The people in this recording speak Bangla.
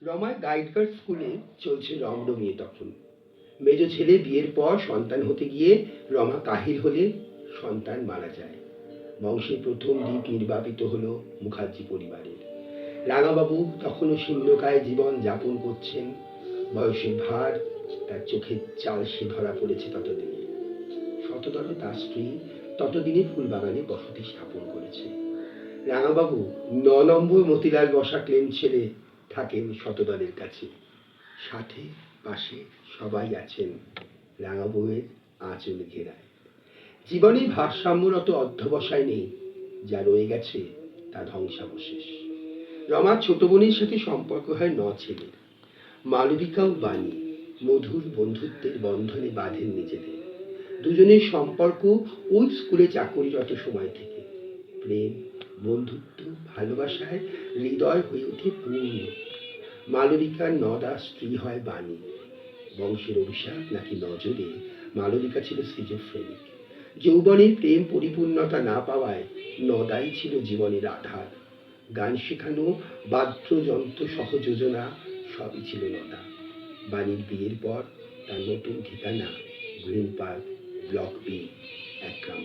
রমায় গাইডগার্ড স্কুলে চলছে রমরমিয়ে তখন। মেজ ছেলে বিয়ের পর সন্তান হতে গিয়ে রমা কাহিল হলে সন্তান মারা যায়। বংশের প্রথম দ্বীপ নির্বাপিত হলো মুখার্জি পরিবারের। রাঙাবাবু তখনও শূন্যকায় জীবন যাপন করছেন। বয়সের ভার তার চোখের চালসে ধরা পড়েছে ততদিনে। শতদল তার স্ত্রী ততদিনে ফুলবাগানে বসতি স্থাপন করেছে। রাঙাবাবু ৯ নম্বর মতিলাল বসা ট্রেন ছেড়ে থাকেন শতদলের কাছে। সাথে পাশে সবাই আছেন রাঙাবউয়ের আঁচল ঘেরায়। জীবনে ভারসাম্যরত অধ্যবসায় নেই, যা রয়ে গেছে তা ধ্বংসাবশেষ। রমার ছোট বোনের সাথে সম্পর্ক হয় ৯ ছেলের। মালবিকা ও বাণী মধুর বন্ধুত্বের বন্ধনে বাঁধেন নিজেদের। দুজনের সম্পর্ক ওই স্কুলে চাকরিরত সময় থেকে। প্রেম, বন্ধুত্ব, ভালোবাসায় হৃদয় হয়ে ওঠে পূর্ণ। মালবিকার নদা স্ত্রী হয় বাণী। বংশের অভিশাপ নাকি নজরে মালবিকা ছিল সিজোফ্রেনিক। যৌবনের প্রেম পরিপূর্ণতা না পাওয়ায় নদাই ছিল জীবনের আধার। গান শেখানো, বাদ্যযন্ত্র সহ যোজনা সবই ছিল নদা। বাণীর বিয়ের পর তার নতুন ঠিকানা গ্রিন পার্ক, ব্লক বি, ১ গ্রাম